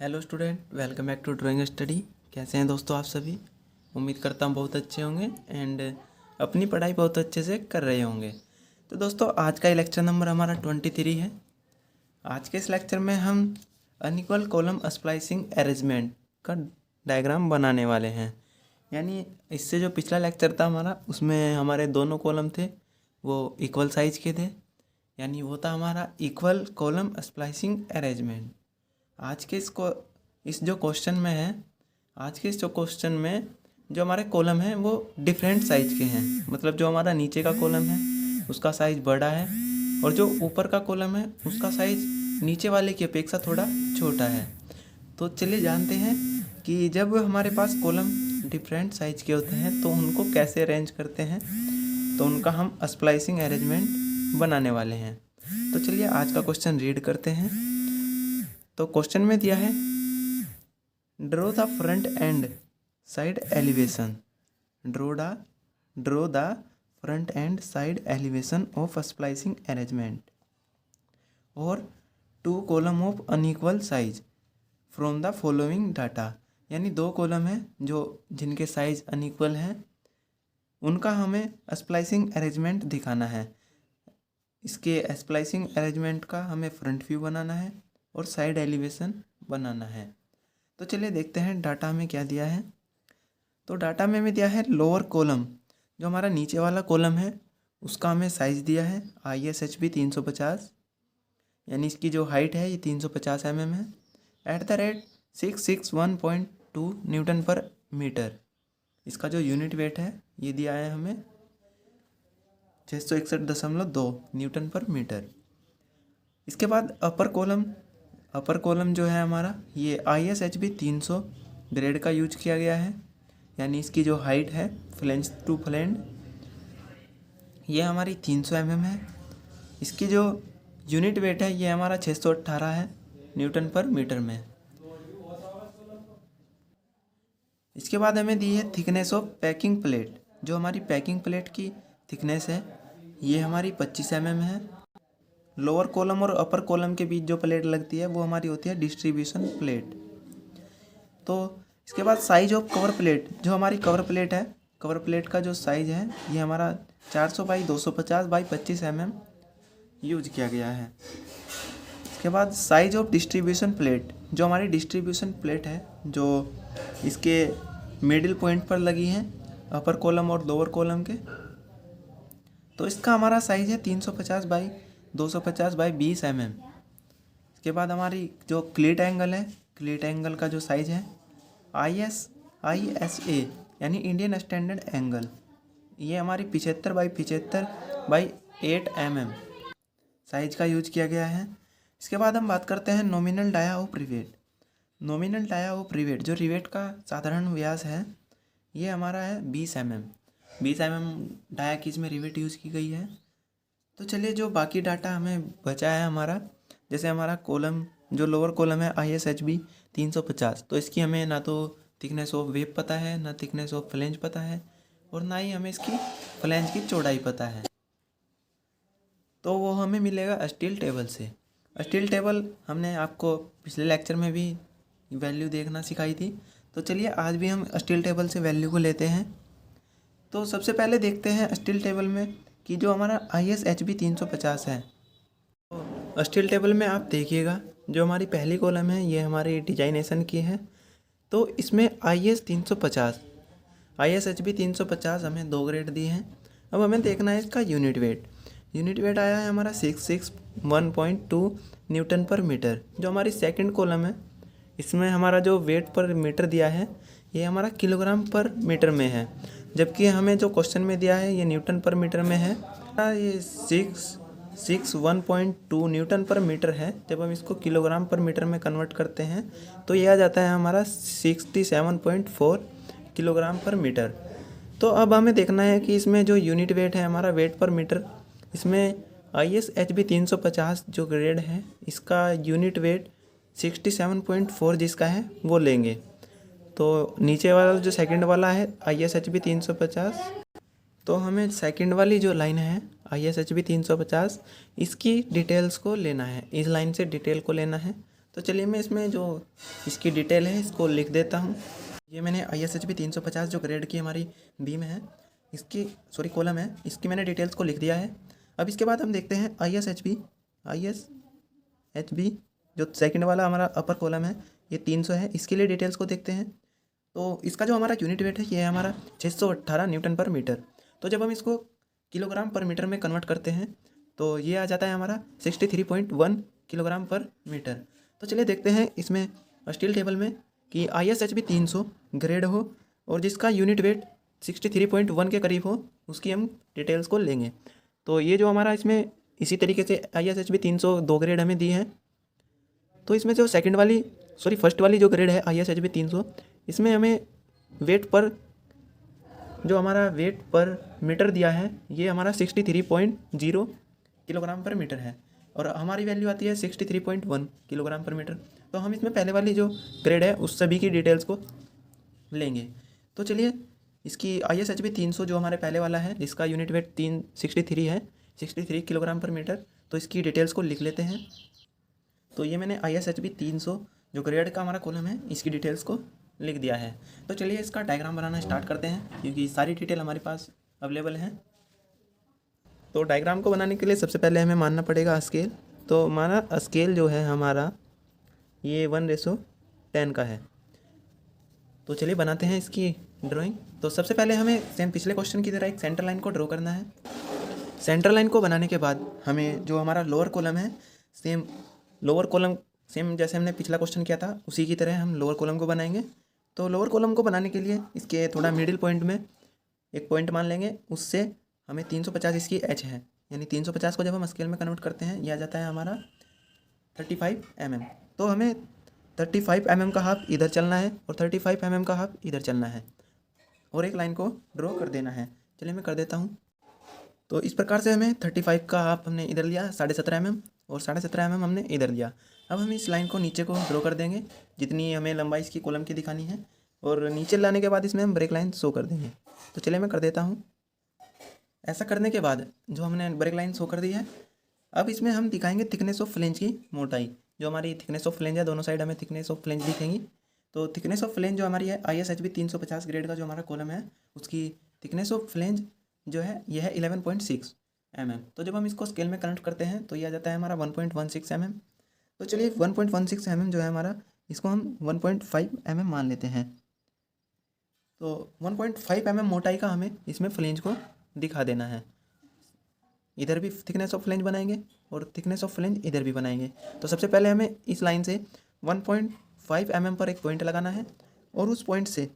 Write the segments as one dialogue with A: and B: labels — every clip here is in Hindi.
A: Hello student, welcome back to drawing study. कैसे हैं दोस्तों आप सभी? उम्मीद करता हूँ बहुत अच्छे होंगे एंड अपनी पढ़ाई बहुत अच्छे से कर रहे होंगे। तो दोस्तों आज का लेक्चर नंबर हमारा 23 है। आज के इस लेक्चर में हम अनइक्वल कॉलम स्प्लाइसिंग अरेंजमेंट का डायग्राम बनाने वाले हैं। यानी इससे जो पिछला लेक्चर था हमारा, उसमें हमारे दोनों कॉलम थे वो इक्वल साइज के थे, यानी वो था हमारा इक्वल कॉलम स्प्लाइसिंग अरेंजमेंट। आज के इस जो क्वेश्चन में है, आज के इस जो क्वेश्चन में जो हमारे कॉलम हैं वो डिफरेंट साइज के हैं। मतलब जो हमारा नीचे का कॉलम है उसका साइज बड़ा है और जो ऊपर का कॉलम है उसका साइज नीचे वाले की अपेक्षा थोड़ा छोटा है। तो चलिए जानते हैं कि जब हमारे पास कॉलम डिफरेंट साइज के होते हैं तो उनको कैसे अरेंज करते हैं, तो उनका हम स्प्लाइसिंग अरेंजमेंट बनाने वाले हैं। तो चलिए आज का क्वेश्चन रीड करते हैं। तो क्वेश्चन में दिया है draw the front and side elevation. Draw the front and side elevation of splicing arrangement और two column of unequal size from the following data. यानी दो कॉलम हैं जो जिनके साइज अनइक्वल हैं, उनका हमें स्प्लाइसिंग अरेंजमेंट दिखाना है। इसके स्प्लाइसिंग अरेंजमेंट का हमें फ्रंट व्यू बनाना है और साइड एलिवेशन बनाना है। तो चलिए देखते हैं डाटा में क्या दिया है। तो डाटा में हमें दिया है लोअर कॉलम, जो हमारा नीचे वाला कॉलम है उसका हमें साइज़ दिया है ISHB 350, यानी इसकी जो हाइट है ये 350 mm है। एट द रेट 661.2 न्यूटन पर मीटर। इसका जो यूनिट वेट है ये दिया है हमें 661.2 न्यूटन पर मीटर। इसके बाद अपर कॉलम जो है हमारा ये ISHB 300 ग्रेड का यूज किया गया है। यानी इसकी जो हाइट है फ्लेंज टू फ्लेंज ये हमारी 300 mm है। इसकी जो यूनिट वेट है ये हमारा 618 है न्यूटन पर मीटर में। इसके बाद हमें दी है थिकनेस ऑफ पैकिंग प्लेट। जो हमारी पैकिंग प्लेट की थिकनेस है ये हमारी 25 mm है। लोअर कॉलम और अपर कॉलम के बीच जो प्लेट लगती है वो हमारी होती है डिस्ट्रीब्यूशन प्लेट। तो इसके बाद साइज ऑफ कवर प्लेट, जो हमारी कवर प्लेट है, कवर प्लेट का जो साइज है ये हमारा 400 बाई 250 बाई 25 mm यूज किया गया है। इसके बाद साइज ऑफ डिस्ट्रीब्यूशन प्लेट, जो हमारी डिस्ट्रीब्यूशन प्लेट है जो इसके मिडिल पॉइंट पर लगी है अपर कॉलम और लोअर कॉलम के, तो इसका हमारा साइज है 350 बाई 250 बाई 20 mm। इसके बाद हमारी जो क्लीट एंगल है, क्लीट एंगल का जो साइज है ISA यानी इंडियन स्टैंडर्ड एंगल, ये हमारी 75 बाई 75 बाई 8 mm साइज का यूज किया गया है। इसके बाद हम बात करते हैं nominal dia of rivet. Nominal dia of rivet, जो रिवेट का साधारण व्यास है ये हमारा है 20 mm। 20 mm डाया की इसमें रिवेट यूज़ की गई है। तो चलिए जो बाकी डाटा हमें बचा है हमारा, जैसे हमारा कॉलम जो लोअर कॉलम है ISHB 350, तो इसकी हमें ना तो थिकनेस ऑफ वेब पता है, ना थिकनेस ऑफ फ्लेंज पता है और ना ही हमें इसकी फ्लेंज की चौड़ाई पता है। तो वो हमें मिलेगा स्टील टेबल से। स्टील टेबल हमने आपको पिछले लेक्चर में भी वैल्यू देखना सिखाई थी। तो चलिए आज भी हम स्टील टेबल से वैल्यू को लेते हैं। तो सबसे पहले देखते हैं स्टील टेबल में कि जो हमारा ISHB 350 है, तो स्टील टेबल में आप देखिएगा जो हमारी पहली कॉलम है ये हमारी डिजाइनेशन की है। तो इसमें ISHB 350 हमें 2 ग्रेड दिए हैं। अब हमें देखना है इसका यूनिट वेट। यूनिट वेट आया है हमारा 661.2 न्यूटन पर मीटर। जो हमारी सेकंड कॉलम है इसमें हमारा जो वेट पर मीटर दिया है ये हमारा किलोग्राम पर मीटर में है, जबकि हमें जो क्वेश्चन में दिया है ये न्यूटन पर मीटर में है। ये 661.2 न्यूटन पर मीटर है। जब हम इसको किलोग्राम पर मीटर में कन्वर्ट करते हैं तो ये आ जाता है हमारा 67.4 किलोग्राम पर मीटर। तो अब हमें देखना है कि इसमें जो यूनिट वेट है हमारा वेट पर मीटर, इसमें ISHB 350 जो ग्रेड है इसका यूनिट वेट 67.4 जिसका है वो लेंगे। तो नीचे वाला जो सेकंड वाला है ISHB 350, तो हमें सेकंड वाली जो लाइन है ISHB 350 इसकी डिटेल्स को लेना है, इस लाइन से डिटेल को लेना है। तो चलिए मैं इसमें जो इसकी डिटेल है इसको लिख देता हूँ। ये मैंने ISHB 350 जो ग्रेड की हमारी बीम है इसकी कॉलम है, इसकी मैंने डिटेल्स को लिख दिया है। अब इसके बाद हम देखते हैं ISHB जो सेकंड वाला हमारा अपर कॉलम है ये 300 है, इसके लिए डिटेल्स को देखते हैं। तो इसका जो हमारा यूनिट वेट है ये है हमारा 618 न्यूटन पर मीटर। तो जब हम इसको किलोग्राम पर मीटर में कन्वर्ट करते हैं तो ये आ जाता है हमारा 63.1 किलोग्राम पर मीटर। तो चलिए देखते हैं इसमें स्टील टेबल में कि ISHB 300 ग्रेड हो और जिसका यूनिट वेट 63.1 के करीब हो, उसकी हम डिटेल्स को लेंगे। तो ये जो हमारा इसमें इसी तरीके से ISHB 300 दो ग्रेड हमें दी है। तो इसमें जो फर्स्ट वाली जो ग्रेड है ISHB 300, इसमें हमें जो हमारा वेट पर मीटर दिया है ये हमारा 63.0 किलोग्राम पर मीटर है और हमारी वैल्यू आती है 63.1 किलोग्राम पर मीटर। तो हम इसमें पहले वाली जो ग्रेड है उस सभी की डिटेल्स को लेंगे। तो चलिए इसकी ISHB 300 जो हमारे पहले वाला है जिसका यूनिट वेट 63 किलोग्राम पर मीटर, तो इसकी डिटेल्स को लिख लेते हैं। तो ये मैंने ISHB 300 जो ग्रेड का हमारा कॉलम है इसकी डिटेल्स को लिख दिया है। तो चलिए इसका डायग्राम बनाना स्टार्ट करते हैं क्योंकि सारी डिटेल हमारे पास अवेलेबल है। तो डायग्राम को बनाने के लिए सबसे पहले हमें मानना पड़ेगा स्केल। तो हमारा स्केल जो है हमारा ये 1:10 का है। तो चलिए बनाते हैं इसकी ड्राइंग। तो सबसे पहले हमें सेम पिछले क्वेश्चन की तरह एक सेंटर लाइन को ड्रॉ करना है। सेंटर लाइन को बनाने के बाद हमें जो हमारा लोअर कॉलम है सेम जैसे हमने पिछला क्वेश्चन किया था उसी की तरह हम लोअर कॉलम को बनाएंगे। तो लोअर कॉलम को बनाने के लिए इसके थोड़ा मिडिल पॉइंट में एक पॉइंट मान लेंगे, उससे हमें 350 इसकी एच है, यानी 350 को जब हम स्केल में कन्वर्ट करते हैं यह आ जाता है हमारा 35 mm। तो हमें 35 mm का हाफ इधर चलना है और 35 mm का हाफ इधर चलना है और एक लाइन को ड्रॉ कर देना है। चलिए मैं कर देता हूँ। तो इस प्रकार से हमें 35 का हाफ हमने इधर लिया 17.5 mm और 17.5 mm हमने इधर लिया। अब हम इस लाइन को नीचे को ड्रॉ कर देंगे जितनी हमें लंबाई इसकी कॉलम की दिखानी है और नीचे लाने के बाद इसमें हम ब्रेक लाइन शो कर देंगे। तो चलिए मैं कर देता हूँ। ऐसा करने के बाद जो हमने ब्रेक लाइन शो कर दी है, अब इसमें हम दिखाएंगे थिकनेस ऑफ फ्लेंज की मोटाई। जो हमारी थिकनेस ऑफ फ्लेंज है दोनों साइड हमें थिकनेस ऑफ फ्लेंज दिखेंगी। तो थिकनेस ऑफ फ्लेंज जो हमारी है ISHB 350 ग्रेड का जो हमारा कॉलम है उसकी थिकनेस ऑफ फ्लेंज जो है यह है 11.6 mm। तो जब हम इसको स्केल में कन्वर्ट करते हैं तो यह आ जाता है हमारा 1.16 mm। तो चलिए 1.16 mm जो है हमारा इसको हम 1.5 mm मान लेते हैं। तो 1.5 mm मोटाई का हमें इसमें फ्लेंज को दिखा देना है। इधर भी थिकनेस ऑफ फ्लेंज बनाएंगे और थिकनेस ऑफ फ्लेंज इधर भी बनाएंगे। तो सबसे पहले हमें इस लाइन से 1.5 mm पर एक पॉइंट लगाना है और उस पॉइंट से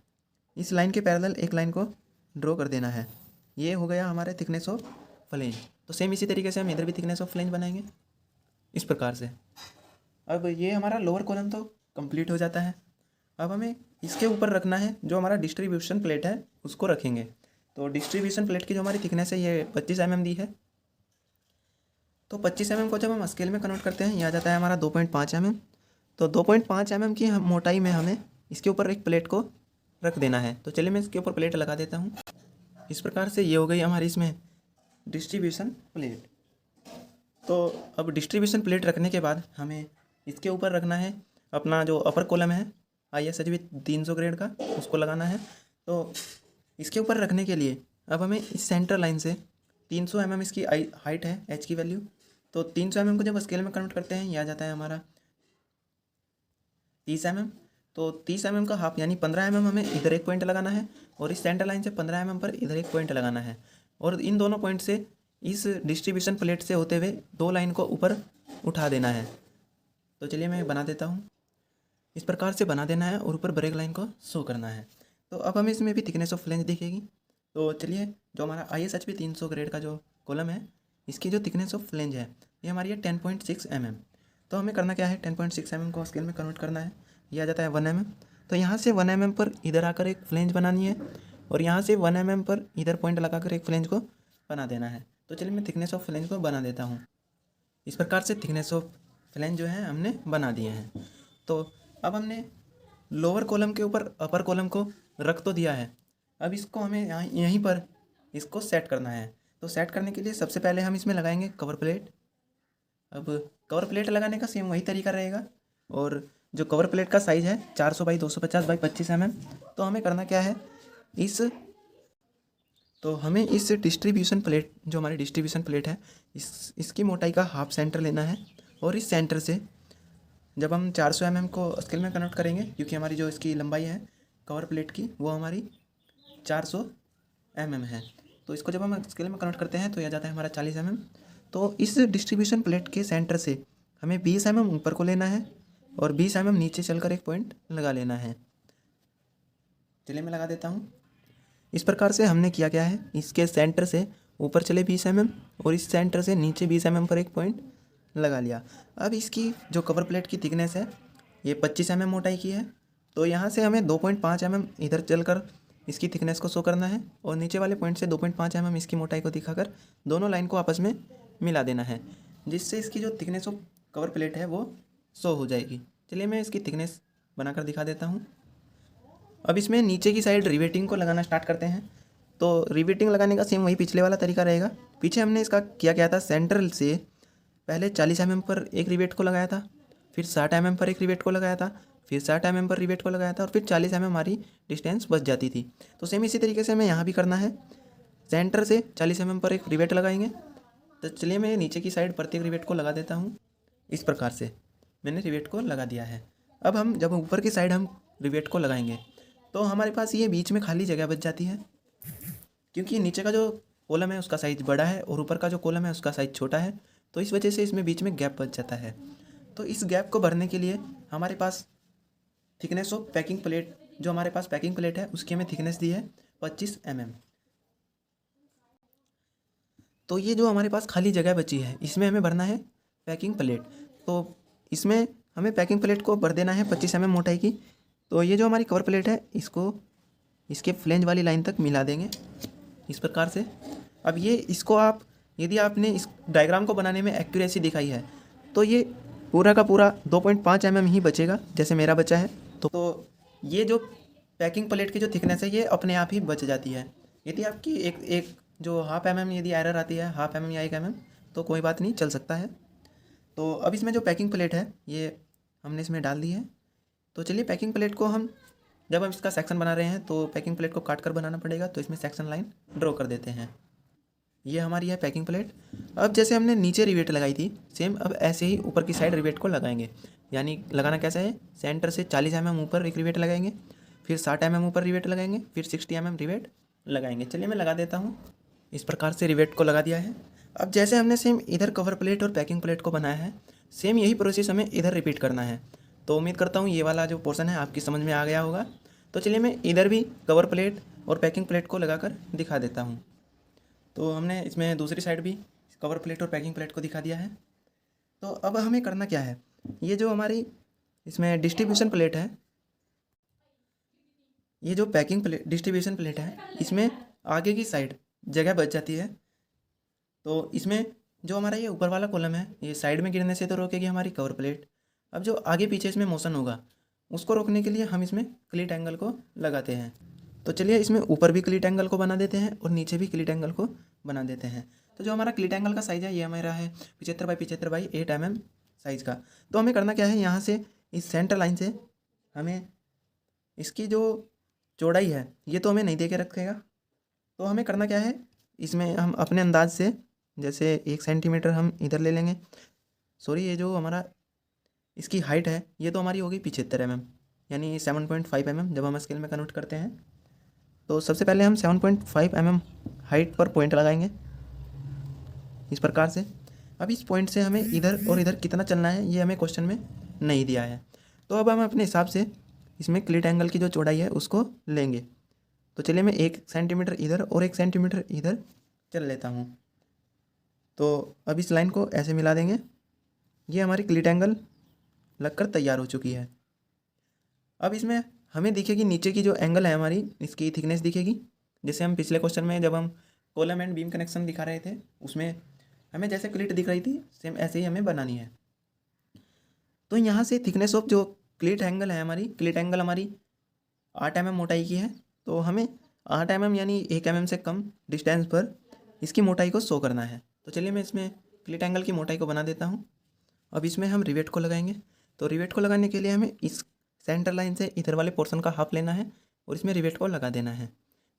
A: इस लाइन के पैरेलल एक लाइन को ड्रॉ कर देना है। ये हो गया हमारे थिकनेस ऑफ फ्लेंज। तो सेम इसी तरीके से हम इधर भी थिकनेस ऑफ फ्लेंज बनाएंगे इस प्रकार से। अब ये हमारा लोअर कॉलम तो कंप्लीट हो जाता है। अब हमें इसके ऊपर रखना है जो हमारा डिस्ट्रीब्यूशन प्लेट है उसको रखेंगे। तो डिस्ट्रीब्यूशन प्लेट की जो हमारी थिकनेस है ये 25 mm दी है। तो 25 mm को जब हम स्केल में कन्वर्ट करते हैं यह आ जाता है हमारा 2.5 mm। तो 2.5 mm की मोटाई में हमें इसके ऊपर एक प्लेट को रख देना है। तो चलिए मैं इसके ऊपर प्लेट लगा देता हूँ। इस प्रकार से ये हो गई हमारी इसमें डिस्ट्रीब्यूशन प्लेट। तो अब डिस्ट्रीब्यूशन प्लेट रखने के बाद हमें इसके ऊपर रखना है अपना जो अपर कॉलम है ISHB 300 ग्रेड का, उसको लगाना है। तो इसके ऊपर रखने के लिए अब हमें इस सेंटर लाइन से 300 mm इसकी हाइट है एच की वैल्यू। तो 300 mm को जब स्केल में कन्वर्ट करते हैं यह आ जाता है हमारा 30 mm। तो 30 mm का हाफ यानी 15 mm हमें इधर एक पॉइंट लगाना है और इस सेंटर लाइन से 15 mm पर इधर एक पॉइंट लगाना है और इन दोनों पॉइंट से इस डिस्ट्रीब्यूशन प्लेट से होते हुए दो लाइन को ऊपर उठा देना है। तो चलिए मैं बना देता हूँ। इस प्रकार से बना देना है और ऊपर ब्रेक लाइन को शो करना है। तो अब हमें इसमें भी थिकनेस ऑफ फ्लेंज दिखेगी। तो चलिए जो हमारा ISHB 300 ग्रेड का जो कॉलम है इसकी जो थिकनेस ऑफ फ्लेंज है ये हमारी है 10.6 mm। तो हमें करना क्या है 10.6 mm को स्केल में कन्वर्ट करना है। ये आ जाता है 1 mm। तो यहाँ से 1 mm पर इधर आकर एक फ्लेंज बनानी है और यहाँ से 1 mm पर इधर पॉइंट लगाकर एक फ्लेंज को बना देना है। तो चलिए मैं थिकनेस ऑफ फ्लेंज को बना देता हूँ। इस प्रकार से थिकनेस ऑफ फ्लेंज जो है हमने बना दिए हैं। तो अब हमने लोअर कॉलम के ऊपर अपर कॉलम को रख तो दिया है। अब इसको हमें यहीं पर इसको सेट करना है। तो सेट करने के लिए सबसे पहले हम इसमें लगाएंगे कवर प्लेट। अब कवर प्लेट लगाने का सेम वही तरीका रहेगा और जो कवर प्लेट का साइज़ है 400 बाई 250 बाई 25 mm। तो हमें करना क्या है, हमें इस डिस्ट्रीब्यूशन प्लेट, जो हमारी डिस्ट्रीब्यूशन प्लेट है, इसकी मोटाई का हाफ सेंटर लेना है। और इस सेंटर से जब हम 400 mm को स्केल में कन्वर्ट करेंगे, क्योंकि हमारी जो इसकी लंबाई है कवर प्लेट की वो हमारी 400 mm है, तो इसको जब हम स्केल में कन्वर्ट करते हैं तो यह जाता है हमारा 40 mm। तो इस डिस्ट्रीब्यूशन प्लेट के सेंटर से हमें 20 mm ऊपर को लेना है और 20 mm नीचे चलकर एक पॉइंट लगा लेना है। चलिए मैं लगा देता हूँ। इस प्रकार से हमने किया क्या है, इसके सेंटर से ऊपर चले 20 mm और इस सेंटर से नीचे 20 mm पर एक पॉइंट लगा लिया। अब इसकी जो कवर प्लेट की थिकनेस है ये 25 mm मोटाई की है, तो यहाँ से हमें 2.5 mm इधर चलकर इसकी थिकनेस को शो करना है और नीचे वाले पॉइंट से 2.5 mm इसकी मोटाई को दिखाकर दोनों लाइन को आपस में मिला देना है, जिससे इसकी जो थिकनेस ऑफ कवर प्लेट है वो शो हो जाएगी। चलिए मैं इसकी थिकनेस बनाकर दिखा देता हूँ। अब इसमें नीचे की साइड रिवेटिंग को लगाना स्टार्ट करते हैं। तो रिवेटिंग लगाने का सेम वही पिछले वाला तरीका रहेगा। पीछे हमने इसका किया क्या था, सेंट्रल से पहले 40 mm पर एक रिवेट को लगाया था, फिर 60 mm पर एक रिवेट को लगाया था, फिर 60 mm पर रिवेट को लगाया था और फिर 40 mm हमारी डिस्टेंस बच जाती थी। तो सेम इसी तरीके से हमें यहाँ भी करना है। सेंटर से 40 mm पर एक रिवेट लगाएंगे। तो चलिए मैं नीचे की साइड प्रत्येक रिवेट को लगा देता हूँ। इस प्रकार से मैंने रिवेट को लगा दिया है। अब हम जब ऊपर की साइड हम रिवेट को लगाएंगे तो हमारे पास ये बीच में खाली जगह बच जाती है, क्योंकि नीचे का जो कॉलम है उसका साइज़ बड़ा है और ऊपर का जो कॉलम है उसका साइज़ छोटा है, तो इस वजह से इसमें बीच में गैप बच जाता है। तो इस गैप को भरने के लिए हमारे पास थिकनेस ऑफ पैकिंग प्लेट, जो हमारे पास पैकिंग प्लेट है उसकी हमें थिकनेस दी है 25 mm। तो ये जो हमारे पास खाली जगह बची है इसमें हमें भरना है पैकिंग प्लेट। तो इसमें हमें पैकिंग प्लेट को भर देना है 25 mm मोटाई की। तो ये जो हमारी कवर प्लेट है इसको इसके फ्लेंज वाली लाइन तक मिला देंगे इस प्रकार से। अब ये इसको आप, यदि आपने इस डायग्राम को बनाने में एक्यूरेसी दिखाई है तो ये पूरा का पूरा 2.5 mm ही बचेगा, जैसे मेरा बचा है। तो ये जो पैकिंग प्लेट की जो थिकनेस है ये अपने आप ही बच जाती है। यदि आपकी एक जो हाफ mm यदि एरर आती है, हाफ mm या 1 mm, तो कोई बात नहीं, चल सकता है। तो अब इसमें जो पैकिंग प्लेट है ये हमने इसमें डाल दी है। तो चलिए पैकिंग प्लेट को हम, जब हम इसका सेक्शन बना रहे हैं तो पैकिंग प्लेट को काट कर बनाना पड़ेगा, तो इसमें सेक्शन लाइन ड्रॉ कर देते हैं। ये हमारी है पैकिंग प्लेट। अब जैसे हमने नीचे रिवेट लगाई थी सेम अब ऐसे ही ऊपर की साइड रिवेट को लगाएंगे। यानी लगाना कैसा है, सेंटर से 40 mm ऊपर एक रिवेट लगाएंगे, फिर 60 mm ऊपर रिवेट लगाएंगे, फिर 60 mm रिवेट लगाएंगे। चलिए मैं लगा देता हूँ। इस प्रकार से रिवेट को लगा दिया है। अब जैसे हमने सेम इधर कवर प्लेट और पैकिंग प्लेट को बनाया है, सेम यही प्रोसेस हमें इधर रिपीट करना है। तो उम्मीद करता हूँ ये वाला जो पोर्शन है आपकी समझ में आ गया होगा। तो चलिए मैं इधर भी कवर प्लेट और पैकिंग प्लेट को लगाकर दिखा देता हूँ। तो हमने इसमें दूसरी साइड भी कवर प्लेट और पैकिंग प्लेट को दिखा दिया है। तो अब हमें करना क्या है, ये जो हमारी इसमें डिस्ट्रीब्यूशन प्लेट है, ये जो पैकिंग प्लेट डिस्ट्रीब्यूशन प्लेट है इसमें आगे की साइड जगह बच जाती है। तो इसमें जो हमारा ये ऊपर वाला कॉलम है ये साइड में गिरने से तो रोकेगी हमारी कवर प्लेट। अब जो आगे पीछे इसमें मोशन होगा उसको रोकने के लिए हम इसमें क्लीट एंगल को लगाते हैं। तो चलिए इसमें ऊपर भी क्लीट एंगल को बना देते हैं और नीचे भी क्लीट एंगल को बना देते हैं। तो जो हमारा क्लीट एंगल का साइज़ है ये हमारा है 75 बाई 75 बाई 8 mm साइज़ का। तो हमें करना क्या है, यहाँ से इस सेंटर लाइन से हमें इसकी जो चौड़ाई है ये तो हमें नहीं दे के रखेगा। तो हमें करना क्या है, इसमें हम अपने अंदाज से जैसे 1 सेंटीमीटर हम इधर ले लेंगे। सॉरी, ये जो हमारा इसकी हाइट है ये तो हमारी होगी 75 mm, यानी 7.5 mm जब हम स्केल में कन्वर्ट करते हैं। तो सबसे पहले हम 7.5 mm हाइट पर पॉइंट लगाएंगे इस प्रकार से। अब इस पॉइंट से हमें इधर और इधर कितना चलना है ये हमें क्वेश्चन में नहीं दिया है। तो अब हम अपने हिसाब से इसमें क्लीट एंगल की जो चौड़ाई है उसको लेंगे। तो चलिए मैं 1 सेंटीमीटर इधर और 1 सेंटीमीटर इधर चल लेता हूँ। तो अब इस लाइन को ऐसे मिला देंगे। ये हमारी क्लीट एंगल लगकर तैयार हो चुकी है। अब इसमें हमें दिखेगी नीचे की जो एंगल है हमारी, इसकी थिकनेस दिखेगी। जैसे हम पिछले क्वेश्चन में जब हम कॉलम एंड बीम कनेक्शन दिखा रहे थे उसमें हमें जैसे क्लीट दिख रही थी सेम ऐसे ही हमें बनानी है। तो यहाँ से थिकनेस ऑफ जो क्लीट एंगल है हमारी, क्लीट एंगल हमारी 8 mm मोटाई की है। तो हमें 8 mm यानी 1 mm से कम डिस्टेंस पर इसकी मोटाई को शो करना है। तो चलिए मैं इसमें क्लीट एंगल की मोटाई को बना देता हूँ। अब इसमें हम रिवेट को लगाएंगे। तो रिवेट को लगाने के लिए हमें इस सेंटर लाइन से इधर वाले पोर्शन का हाफ लेना है और इसमें रिवेट को लगा देना है।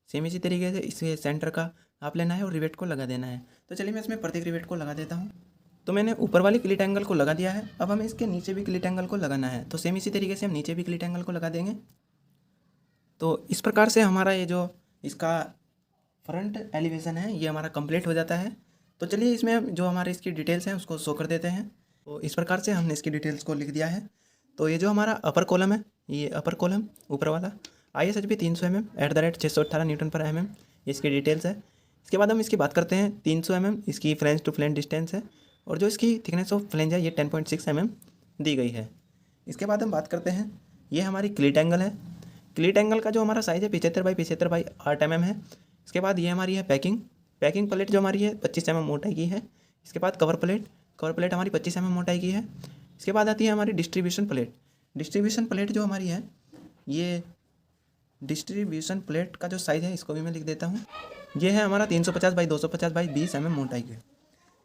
A: सेम इसी तरीके से इसके सेंटर का हाफ लेना है और रिवेट को लगा देना है। तो चलिए मैं इसमें प्रत्येक रिवेट को लगा देता हूँ। तो मैंने ऊपर वाली क्लीट एंगल को लगा दिया है। अब हमें इसके नीचे भी क्लीट एंगल को लगाना है। तो सेम इसी तरीके से हम नीचे भी क्लीट एंगल को लगा देंगे। तो इस प्रकार से हमारा ये जो इसका फ्रंट एलिवेशन है ये हमारा कंप्लीट हो जाता है। तो चलिए इसमें जो हमारे इसकी डिटेल्स हैं उसको शो कर देते हैं। तो इस प्रकार से हमने इसकी डिटेल्स को लिख दिया है। तो ये जो हमारा अपर कॉलम है, ये अपर कॉलम ऊपर वाला ISHB 300 mm @ 618 Nm इसकी डिटेल्स है। इसके बाद हम इसकी बात करते हैं। 300 mm इसकी फ्लैंज टू फ्लैंज डिस्टेंस है और जो इसकी थिकनेस ऑफ फ्लैंज है ये 10.6 mm दी गई है। इसके बाद हम बात करते हैं, ये हमारी क्लीट एंगल है। क्लीट एंगल का जो हमारा साइज़ है 75/75/8 mm है। इसके बाद ये हमारी है पैकिंग प्लेट जो हमारी है 25 mm मोटाई की है। इसके बाद कवर प्लेट हमारी 25 mm मोटाई की है। इसके बाद आती है हमारी डिस्ट्रीब्यूशन प्लेट जो हमारी है, ये डिस्ट्रीब्यूशन प्लेट का जो साइज़ है इसको भी मैं लिख देता हूँ। ये है हमारा 350/250/20 mm मोटाई के।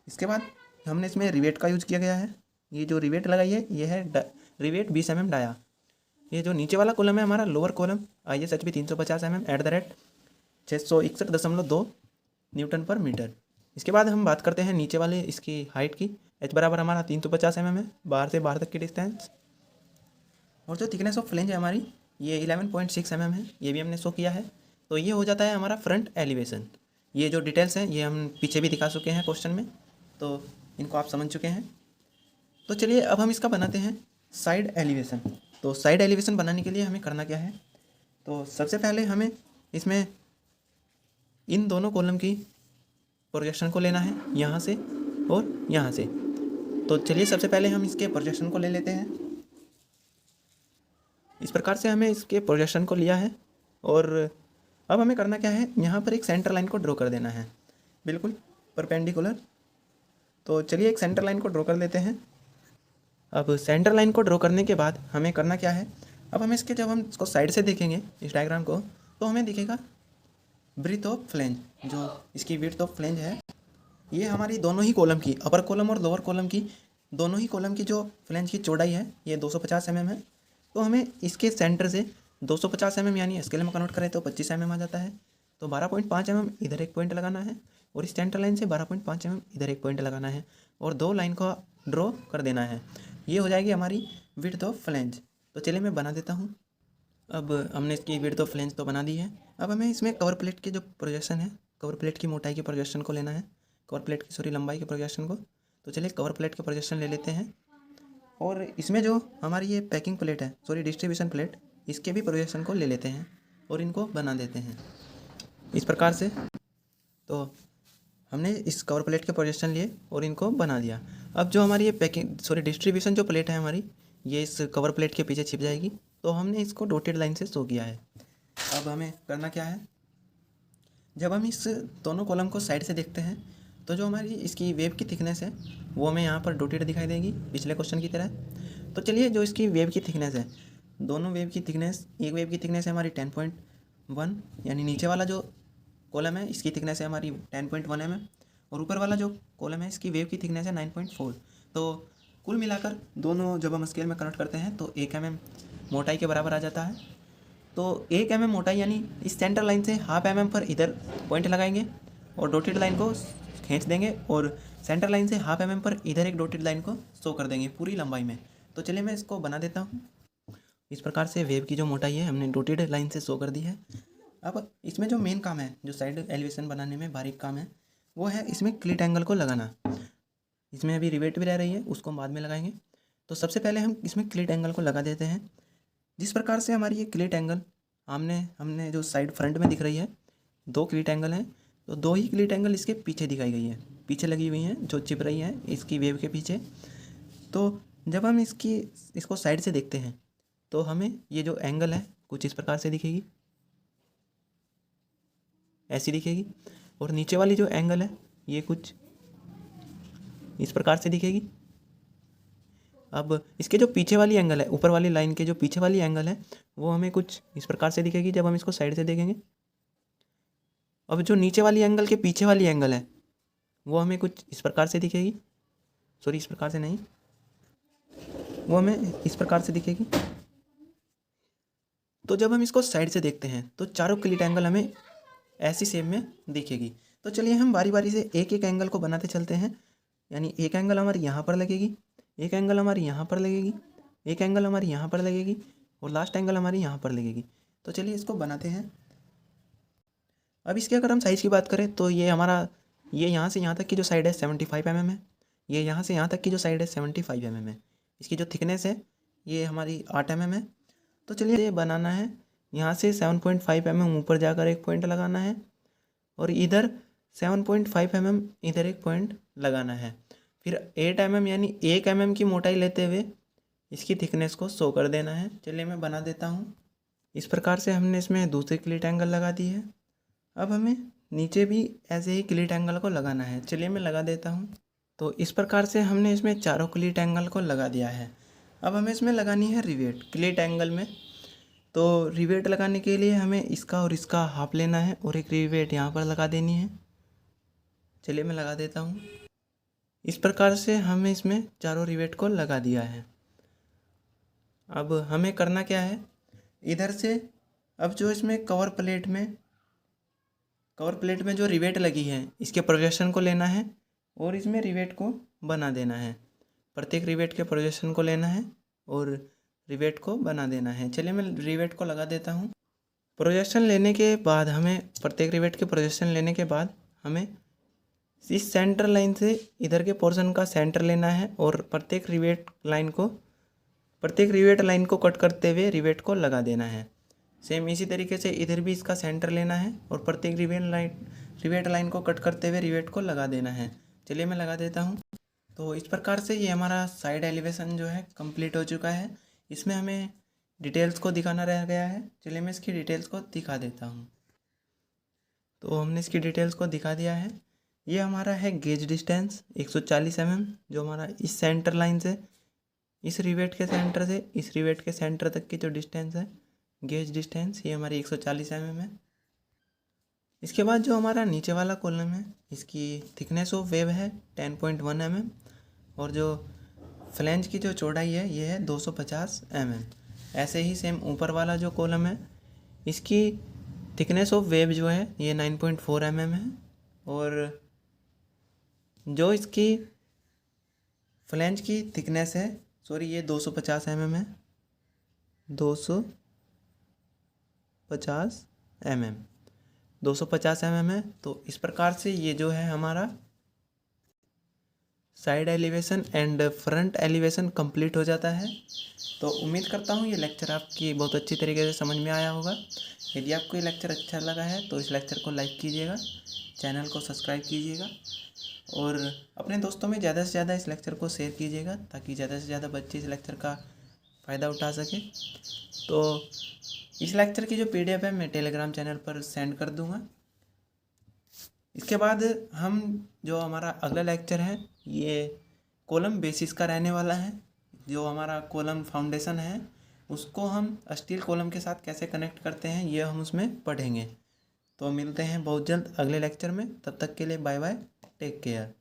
A: इसके बाद हमने इसमें रिवेट का यूज़ किया गया है। ये जो रिवेट लगाई है ये है रिवेट 20 mm डाया। ये जो नीचे वाला कॉलम है हमारा lower column ISHB 350 mm @ 661.2 Nm/m। इसके बाद हम बात करते हैं नीचे वाले इसकी हाइट की। h बराबर हमारा 350 mm है, बाहर से बाहर तक की डिस्टेंस। और जो थिकनेस ऑफ फ्लैंज है हमारी ये 11.6 mm है, ये भी हमने शो किया है। तो ये हो जाता है हमारा फ्रंट एलिवेशन। ये जो डिटेल्स हैं ये हम पीछे भी दिखा चुके हैं क्वेश्चन में, तो इनको आप समझ चुके हैं। तो चलिए अब हम इसका बनाते हैं साइड एलिवेशन। तो साइड एलिवेशन बनाने के लिए हमें करना क्या है, तो सबसे पहले हमें इसमें इन दोनों कॉलम की प्रोजेक्शन को लेना है, यहाँ से और यहाँ से। तो चलिए सबसे पहले हम इसके प्रोजेक्शन को ले लेते हैं। इस प्रकार से हमें इसके प्रोजेक्शन को लिया है और अब हमें करना क्या है, यहाँ पर एक सेंटर लाइन को ड्रॉ कर देना है, बिल्कुल परपेंडिकुलर। तो चलिए एक सेंटर लाइन को ड्रॉ कर लेते हैं। अब सेंटर लाइन को ड्रॉ करने के बाद हमें करना क्या है, अब हम इसके जब हम इसको साइड से देखेंगे इस डायग्राम को, तो हमें दिखेगा ब्रीथ ऑफ फ्लैंज, जो इसकी विड्थ ऑफ फ्लैंज है ये हमारी दोनों ही कॉलम की, अपर कॉलम और लोअर कॉलम की, दोनों ही कॉलम की जो फ्लैंज की चौड़ाई है ये 250 mm है। तो हमें इसके सेंटर से 250 mm यानी स्केल में कन्वर्ट करें तो 25 mm आ जाता है। तो 12.5 mm इधर एक पॉइंट लगाना है और इस सेंटर लाइन से 12.5 mm इधर एक पॉइंट लगाना है और दो लाइन को ड्रॉ कर देना है। ये हो जाएगी हमारी विड्थ ऑफ फ्लैंज। तो चलिए मैं बना देता हूँ। अब हमने इसकी विड्थ ऑफ फ्लैंज तो बना दी है। अब हमें इसमें कवर प्लेट के जो प्रोजेक्शन है, कवर प्लेट की मोटाई के प्रोजेक्शन को लेना है, कवर प्लेट की लंबाई के प्रोजेक्शन को। तो चलिए कवर प्लेट के प्रोजेक्शन ले लेते हैं और इसमें जो हमारी ये पैकिंग प्लेट है, डिस्ट्रीब्यूशन प्लेट, इसके भी प्रोजेक्शन को ले लेते हैं और इनको बना देते हैं इस प्रकार से। तो हमने इस कवर प्लेट के प्रोजेक्शन लिए और इनको बना दिया। अब जो हमारी ये डिस्ट्रीब्यूशन जो प्लेट है हमारी, ये इस कवर प्लेट के पीछे छिप जाएगी। तो हमने इसको डॉटेड लाइन से शो किया है। अब हमें करना क्या है, जब हम इस दोनों कॉलम को साइड से देखते हैं तो जो हमारी इसकी वेव की थिकनेस है वो हमें यहाँ पर डॉटेड दिखाई देगी पिछले क्वेश्चन की तरह। तो चलिए जो इसकी वेव की थिकनेस है, दोनों वेव की थिकनेस, एक वेव की थिकनेस है हमारी 10.1 यानी नीचे वाला जो कॉलम है इसकी थिकनेस है हमारी 10.1 mm और ऊपर वाला जो कॉलम है इसकी वेव की थिकनेस है 9.4। तो कुल मिलाकर दोनों जब हम स्केल में कन्वर्ट करते हैं तो 1 mm मोटाई के बराबर आ जाता है। तो 1 mm मोटाई यानी इस सेंटर लाइन से ½ mm पर इधर पॉइंट लगाएंगे और डॉटेड लाइन को खींच देंगे और सेंटर लाइन से ½ mm पर इधर एक डॉटेड लाइन को शो कर देंगे पूरी लंबाई में। तो चलिए मैं इसको बना देता हूँ। इस प्रकार से वेव की जो मोटाई है हमने डॉटेड लाइन से शो कर दी है। अब इसमें जो मेन काम है, जो साइड एलिवेशन बनाने में बारीक काम है, वो है इसमें क्लीट एंगल को लगाना। इसमें अभी रिवेट भी रह रही है, उसको बाद में लगाएंगे। तो सबसे पहले हम इसमें क्लीट एंगल को लगा देते हैं। जिस प्रकार से हमारी ये क्लीट एंगल हमने जो साइड फ्रंट में दिख रही है, 2 क्लीट एंगल हैं, तो 2 ही क्लीट एंगल इसके पीछे दिखाई गई है, पीछे लगी हुई हैं जो चिप रही हैं इसकी वेव के पीछे। तो जब हम इसको साइड से देखते हैं तो हमें ये जो एंगल है कुछ इस प्रकार से दिखेगी, ऐसी दिखेगी, और नीचे वाली जो एंगल है ये कुछ इस प्रकार से दिखेगी। अब इसके जो पीछे वाली एंगल है, ऊपर वाली लाइन के जो पीछे वाली एंगल है, वो हमें कुछ इस प्रकार से दिखेगी जब हम इसको साइड से देखेंगे। अब जो नीचे वाली एंगल के पीछे वाली एंगल है वो हमें कुछ इस प्रकार से दिखेगी, इस प्रकार से नहीं, वो हमें इस प्रकार से दिखेगी। तो जब हम इसको साइड से देखते हैं तो चारों क्लीट एंगल हमें ऐसी शेप में दिखेगी। तो चलिए हम बारी बारी से एक एक एंगल को बनाते चलते हैं। यानी एक एंगल हमारी यहाँ पर लगेगी, एक एंगल हमारी यहाँ पर लगेगी, एक एंगल हमारी यहाँ पर लगेगी और लास्ट एंगल हमारी यहाँ पर लगेगी। तो चलिए इसको बनाते हैं। अब इसकी अगर हम साइज़ की बात करें तो ये हमारा ये यहाँ से यहाँ तक की जो साइड है 75 mm है। ये यहाँ से यहाँ तक की जो साइड है 75 mm है। इसकी जो थिकनेस है ये हमारी 8 mm है। तो चलिए ये बनाना है। यहाँ से 7.5 mm ऊपर जाकर एक पॉइंट लगाना है और इधर 7.5 mm इधर एक पॉइंट लगाना है। फिर 8 mm यानी 1 mm की मोटाई लेते हुए इसकी थिकनेस को शो कर देना है। चलिए मैं बना देता हूँ। इस प्रकार से हमने इसमें दूसरी क्लीट एंगल लगा दी है। अब हमें नीचे भी ऐसे ही क्लीट एंगल को लगाना है। चलिए मैं लगा देता हूँ। तो इस प्रकार से हमने इसमें चारों क्लीट एंगल को लगा दिया है। अब हमें इसमें लगानी है रिवेट क्लीट एंगल में। तो रिवेट लगाने के लिए हमें इसका और इसका हाफ लेना है और एक रिवेट यहाँ पर लगा देनी है। चलिए मैं लगा देता हूँ। इस प्रकार से हमने इसमें चारों रिवेट को लगा दिया है। अब हमें करना क्या है, इधर से अब जो इसमें कवर प्लेट में जो रिवेट लगी है इसके प्रोजेक्शन को लेना है और इसमें रिवेट को बना देना है। प्रत्येक रिवेट के प्रोजेक्शन को लेना है और रिवेट को बना देना है। चलिए मैं रिवेट को लगा देता हूँ। प्रोजेक्शन लेने के बाद हमें प्रत्येक रिवेट के प्रोजेक्शन लेने के बाद हमें इस सेंटर लाइन से इधर के पोर्शन का सेंटर लेना है और प्रत्येक रिवेट लाइन को कट करते हुए रिवेट को लगा देना है। सेम इसी तरीके से इधर भी इसका सेंटर लेना है और प्रत्येक रिवेट लाइन को कट करते हुए रिवेट को लगा देना है। चलिए मैं लगा देता हूँ। तो इस प्रकार से ये हमारा साइड एलिवेशन जो है कंप्लीट हो चुका है। इसमें हमें डिटेल्स को दिखाना रह गया है। चलिए मैं इसकी डिटेल्स को दिखा देता हूँ। तो हमने इसकी डिटेल्स को दिखा दिया है। ये हमारा है गेज डिस्टेंस 140 mm, जो हमारा इस सेंटर लाइन से इस रिवेट के सेंटर से इस रिवेट के सेंटर तक की जो डिस्टेंस है गेज डिस्टेंस, ये हमारी 140 mm है। इसके बाद जो हमारा नीचे वाला कॉलम है इसकी थिकनेस ऑफ वेब है 10.1 mm और जो फ्लैंज की जो चौड़ाई है ये है 250 mm। ऐसे ही सेम ऊपर वाला जो कॉलम है इसकी थिकनेस ऑफ वेब जो है ये 9.4 mm है और जो इसकी फ्लैंज की थिकनेस है ये 250 mm है, 250 mm है। तो इस प्रकार से ये जो है हमारा side elevation and front elevation complete हो जाता है। तो उम्मीद करता हूँ ये लेक्चर आपकी बहुत अच्छी तरीके से समझ में आया होगा। यदि आपको ये लेक्चर अच्छा लगा है तो इस लेक्चर को लाइक कीजिएगा, चैनल को सब्सक्राइब कीजिएगा और अपने दोस्तों में ज़्यादा से ज़्यादा इस लेक्चर को शेयर कीजिएगा ताकि ज़्यादा से ज़्यादा बच्चे इस लेक्चर का फ़ायदा उठा सके। तो इस लेक्चर की जो PDF है मैं टेलीग्राम चैनल पर सेंड कर दूंगा। इसके बाद हम जो हमारा अगला लेक्चर है ये कॉलम बेसिस का रहने वाला है। जो हमारा कॉलम फाउंडेशन है उसको हम स्टील कॉलम के साथ कैसे कनेक्ट करते हैं ये हम उसमें पढ़ेंगे। तो मिलते हैं बहुत जल्द अगले लेक्चर में। तब तक के लिए बाय बाय, टेक केयर।